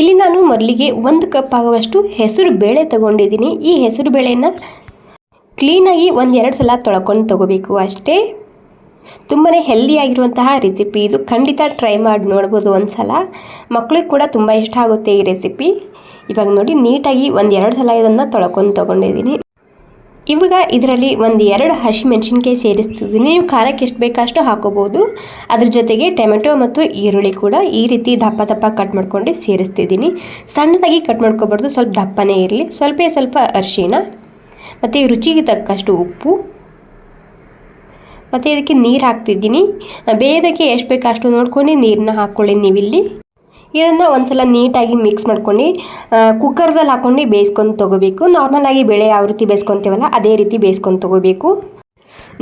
ಇಲ್ಲಿ ನಾನು ಮೊದಲಿಗೆ 1 ಕಪ್ ಆಗುವಷ್ಟು ಹೆಸರು ಬೇಳೆ ತಗೊಂಡಿದ್ದೀನಿ. ಈ ಹೆಸರು ಬೇಳೆನ ಕ್ಲೀನಾಗಿ 1-2 ಸಲ ತೊಳ್ಕೊಂಡು ತಗೋಬೇಕು ಅಷ್ಟೇ. ತುಂಬಾ ಹೆಲ್ದಿಯಾಗಿರುವಂತಹ ರೆಸಿಪಿ ಇದು. ಖಂಡಿತ ಟ್ರೈ ಮಾಡಿ ನೋಡ್ಬೋದು ಒಂದು ಸಲ. ಮಕ್ಕಳಿಗೆ ಕೂಡ ತುಂಬ ಇಷ್ಟ ಆಗುತ್ತೆ ಈ ರೆಸಿಪಿ. ಇವಾಗ ನೋಡಿ ನೀಟಾಗಿ 1-2 ಸಲ ಇದನ್ನು ತೊಳ್ಕೊಂಡು ತೊಗೊಂಡಿದ್ದೀನಿ. ಇವಾಗ ಇದರಲ್ಲಿ 1-2 ಹಸಿಮೆಣಸಿನ್ಕಾಯಿ ಸೇರಿಸ್ತಿದ್ದೀನಿ. ನೀವು ಖಾರಕ್ಕೆ ಎಷ್ಟು ಬೇಕಷ್ಟು ಹಾಕೋಬೋದು. ಅದ್ರ ಜೊತೆಗೆ ಟೊಮೆಟೊ ಮತ್ತು ಈರುಳ್ಳಿ ಕೂಡ ಈ ರೀತಿ ದಪ್ಪ ದಪ್ಪ ಕಟ್ ಮಾಡ್ಕೊಂಡು ಸೇರಿಸ್ತಿದ್ದೀನಿ. ಸಣ್ಣದಾಗಿ ಕಟ್ ಮಾಡ್ಕೊಬಾರ್ದು, ಸ್ವಲ್ಪ ದಪ್ಪನೇ ಇರಲಿ. ಸ್ವಲ್ಪ ಅರಿಶಿಣ ಮತ್ತು ರುಚಿಗೆ ತಕ್ಕಷ್ಟು ಉಪ್ಪು ಮತ್ತು ಇದಕ್ಕೆ ನೀರು ಹಾಕ್ತಿದ್ದೀನಿ. ಬೇಯೋದಕ್ಕೆ ಎಷ್ಟು ಬೇಕೋ ಅಷ್ಟು ನೋಡ್ಕೊಂಡು ನೀರನ್ನ ಹಾಕ್ಕೊಳ್ಳಿ ನೀವಿಲ್ಲಿ. ಇದನ್ನು ಒಂದು ಸಲ ನೀಟಾಗಿ ಮಿಕ್ಸ್ ಮಾಡ್ಕೊಂಡು ಕುಕ್ಕರ್ದಲ್ಲಿ ಹಾಕ್ಕೊಂಡು ಬೇಯಿಸ್ಕೊಂಡು ತೊಗೋಬೇಕು. ನಾರ್ಮಲಾಗಿ ಬೇಳೆ ಯಾವ ರೀತಿ ಬೇಯಿಸ್ಕೊತೀವಲ್ಲ ಅದೇ ರೀತಿ ಬೇಯಿಸ್ಕೊಂಡು ತೊಗೋಬೇಕು.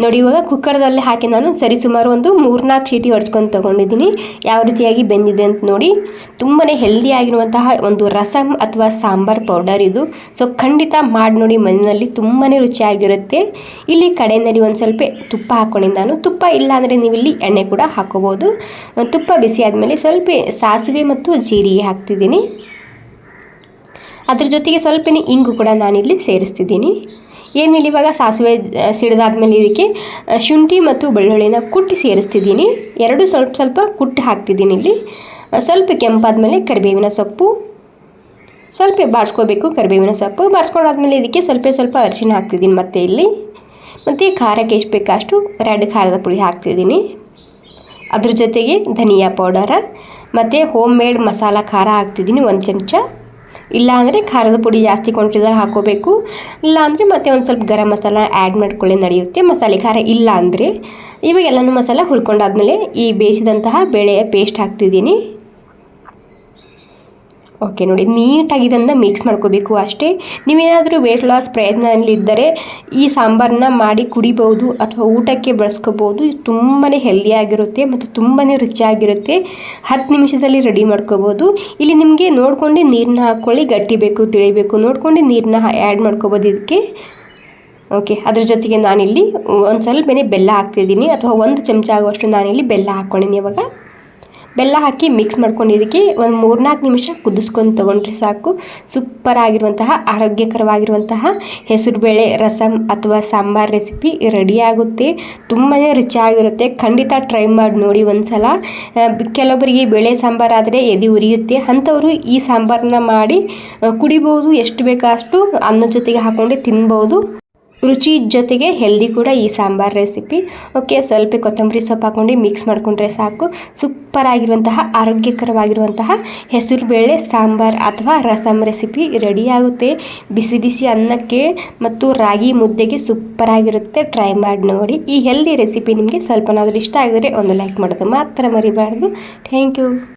ನೋಡಿ ಇವಾಗ ಕುಕ್ಕರ್ದಲ್ಲಿ ಹಾಕಿ ನಾನು ಸರಿಸುಮಾರು ಒಂದು 3-4 ಸೀಟಿ ಹೊಡ್ಸ್ಕೊಂಡು ತೊಗೊಂಡಿದ್ದೀನಿ. ಯಾವ ರೀತಿಯಾಗಿ ಬೆಂದಿದೆ ಅಂತ ನೋಡಿ. ತುಂಬಾ ಹೆಲ್ದಿಯಾಗಿರುವಂತಹ ಒಂದು ರಸಮ್ ಅಥವಾ ಸಾಂಬಾರ್ ಪೌಡರ್ ಇದು. ಸೊ ಖಂಡಿತ ಮಾಡಿ ನೋಡಿ ಮನೆಯಲ್ಲಿ, ತುಂಬಾ ರುಚಿಯಾಗಿರುತ್ತೆ. ಇಲ್ಲಿ ಕಡೆಯಲ್ಲಿ ಒಂದು ಸ್ವಲ್ಪ ತುಪ್ಪ ಹಾಕ್ಕೊಂಡಿದ್ದು ನಾನು. ತುಪ್ಪ ಇಲ್ಲ ಅಂದರೆ ನೀವು ಇಲ್ಲಿ ಎಣ್ಣೆ ಕೂಡ ಹಾಕೋಬೋದು. ತುಪ್ಪ ಬಿಸಿ ಆದಮೇಲೆ ಸ್ವಲ್ಪ ಸಾಸಿವೆ ಮತ್ತು ಜೀರಿಗೆ ಹಾಕ್ತಿದ್ದೀನಿ. ಅದ್ರ ಜೊತೆಗೆ ಸ್ವಲ್ಪ ಇಂಗು ಕೂಡ ನಾನಿಲ್ಲಿ ಸೇರಿಸ್ತಿದ್ದೀನಿ. ಏನಿಲ್ಲ ಇವಾಗ ಸಾಸಿವೆ ಸಿಡಿದಾದ್ಮೇಲೆ ಇದಕ್ಕೆ ಶುಂಠಿ ಮತ್ತು ಬೆಳ್ಳುಳ್ಳಿನ ಕುಟ್ಟಿ ಸೇರಿಸ್ತಿದ್ದೀನಿ. ಎರಡು ಸ್ವಲ್ಪ ಕುಟ್ಟಿ ಹಾಕ್ತಿದ್ದೀನಿ ಇಲ್ಲಿ. ಸ್ವಲ್ಪ ಕೆಂಪಾದ್ಮೇಲೆ ಕರಿಬೇವಿನ ಸೊಪ್ಪು ಸ್ವಲ್ಪ ಬಾಡಿಸ್ಕೋಬೇಕು. ಕರಿಬೇವಿನ ಸೊಪ್ಪು ಬಾಡಿಸ್ಕೊಂಡಾದ್ಮೇಲೆ ಇದಕ್ಕೆ ಸ್ವಲ್ಪ ಅರಿಶಿನ ಹಾಕ್ತಿದ್ದೀನಿ ಮತ್ತೆ ಇಲ್ಲಿ. ಮತ್ತು ಖಾರಕ್ಕೆ ಎಷ್ಟು ಬೇಕಷ್ಟು ರೆಡ್ ಖಾರದ ಪುಡಿ ಹಾಕ್ತಿದ್ದೀನಿ. ಅದ್ರ ಜೊತೆಗೆ ಧನಿಯಾ ಪೌಡರ ಮತ್ತು ಹೋಮ್ ಮೇಡ್ ಮಸಾಲ ಖಾರ ಹಾಕ್ತಿದ್ದೀನಿ 1 ಚಮಚ. ಇಲ್ಲ ಅಂದರೆ ಖಾರದ ಪುಡಿ ಜಾಸ್ತಿ ಕ್ವಾಂಟಿಟಿದಾಗ ಹಾಕೋಬೇಕು. ಇಲ್ಲ ಅಂದರೆ ಮತ್ತೆ ಒಂದು ಸ್ವಲ್ಪ ಗರಂ ಮಸಾಲ ಆ್ಯಡ್ ಮಾಡ್ಕೊಳ್ಳಿ ನಡೆಯುತ್ತೆ, ಮಸಾಲೆ ಖಾರ ಇಲ್ಲ ಅಂದರೆ. ಇವಾಗ ಎಲ್ಲನೂ ಮಸಾಲ ಹುರ್ಕೊಂಡಾದ್ಮೇಲೆ ಈ ಬೇಯಿಸಿದಂತಹ ಬೇಳೆಯ ಪೇಸ್ಟ್ ಹಾಕ್ತಿದ್ದೀನಿ. ಓಕೆ ನೋಡಿ, ನೀಟಾಗಿ ಇದನ್ನು ಮಿಕ್ಸ್ ಮಾಡ್ಕೋಬೇಕು ಅಷ್ಟೇ. ನೀವೇನಾದರೂ ವೆಯ್ಟ್ ಲಾಸ್ ಪ್ರಯತ್ನದಲ್ಲಿದ್ದರೆ ಈ ಸಾಂಬಾರನ್ನ ಮಾಡಿ ಕುಡಿಬೋದು ಅಥವಾ ಊಟಕ್ಕೆ ಬಳಸ್ಕೋಬೋದು. ತುಂಬಾ ಹೆಲ್ದಿಯಾಗಿರುತ್ತೆ ಮತ್ತು ತುಂಬಾ ರುಚಿಯಾಗಿರುತ್ತೆ. 10 ನಿಮಿಷದಲ್ಲಿ ರೆಡಿ ಮಾಡ್ಕೋಬೋದು. ಇಲ್ಲಿ ನಿಮಗೆ ನೋಡ್ಕೊಂಡು ನೀರನ್ನ ಹಾಕ್ಕೊಳ್ಳಿ. ಗಟ್ಟಿ ಬೇಕು ತಿಳಿಬೇಕು ನೋಡ್ಕೊಂಡು ನೀರನ್ನ ಆ್ಯಡ್ ಮಾಡ್ಕೋಬೋದು ಇದಕ್ಕೆ. ಓಕೆ, ಅದ್ರ ಜೊತೆಗೆ ನಾನಿಲ್ಲಿ ಒಂದು ಸ್ವಲ್ಪನೇ ಬೆಲ್ಲ ಹಾಕ್ತಿದ್ದೀನಿ, ಅಥವಾ 1 ಚಮಚ ಆಗುವಷ್ಟು ನಾನಿಲ್ಲಿ ಬೆಲ್ಲ ಹಾಕ್ಕೊಂಡಿದ್ದೀನಿ. ಇವಾಗ ಬೆಲ್ಲ ಹಾಕಿ ಮಿಕ್ಸ್ ಮಾಡ್ಕೊಂಡು ಇದಕ್ಕೆ ಒಂದು 3-4 ನಿಮಿಷ ಕುದಿಸ್ಕೊಂಡು ತೊಗೊಂಡ್ರೆ ಸಾಕು. ಸೂಪರ್ ಆಗಿರುವಂತಹ ಆರೋಗ್ಯಕರವಾಗಿರುವಂತಹ ಹೆಸರುಬೇಳೆ ರಸಮ್ ಅಥವಾ ಸಾಂಬಾರ್ ರೆಸಿಪಿ ರೆಡಿಯಾಗುತ್ತೆ. ತುಂಬಾ ರುಚಿಯಾಗಿರುತ್ತೆ. ಖಂಡಿತ ಟ್ರೈ ಮಾಡಿ ನೋಡಿ ಒಂದು ಸಲ. ಕೆಲವೊಬ್ಬರಿಗೆ ಬೇಳೆ ಸಾಂಬಾರು ಆದರೆ ಎದೆ ಉರಿಯುತ್ತೆ, ಅಂಥವರು ಈ ಸಾಂಬಾರನ್ನ ಮಾಡಿ ಕುಡಿಬೋದು. ಎಷ್ಟು ಬೇಕೋ ಅಷ್ಟು ಅನ್ನದ ಜೊತೆಗೆ ಹಾಕ್ಕೊಂಡು ತಿನ್ಬೋದು. ರುಚಿ ಜೊತೆಗೆ ಹೆಲ್ದಿ ಕೂಡ ಈ ಸಾಂಬಾರ್ ರೆಸಿಪಿ. ಓಕೆ, ಸ್ವಲ್ಪ ಕೊತ್ತಂಬರಿ ಸೊಪ್ಪು ಹಾಕ್ಕೊಂಡು ಮಿಕ್ಸ್ ಮಾಡಿಕೊಂಡ್ರೆ ಸಾಕು. ಸೂಪರ್ ಆಗಿರುವಂತಹ ಆರೋಗ್ಯಕರವಾಗಿರುವಂತಹ ಹೆಸರುಬೇಳೆ ಸಾಂಬಾರ್ ಅಥವಾ ರಸಮ್ ರೆಸಿಪಿ ರೆಡಿಯಾಗುತ್ತೆ. ಬಿಸಿ ಬಿಸಿ ಅನ್ನಕ್ಕೆ ಮತ್ತು ರಾಗಿ ಮುದ್ದೆಗೆ ಸೂಪರ್ ಆಗಿರುತ್ತೆ. ಟ್ರೈ ಮಾಡಿ ನೋಡಿ. ಈ ಹೆಲ್ದಿ ರೆಸಿಪಿ ನಿಮಗೆ ಸ್ವಲ್ಪನಾದರೂ ಇಷ್ಟ ಆಗಿದರೆ ಒಂದು ಲೈಕ್ ಮಾಡೋದು ಮಾತ್ರ ಮರಿಬಾರ್ದು. Thank you.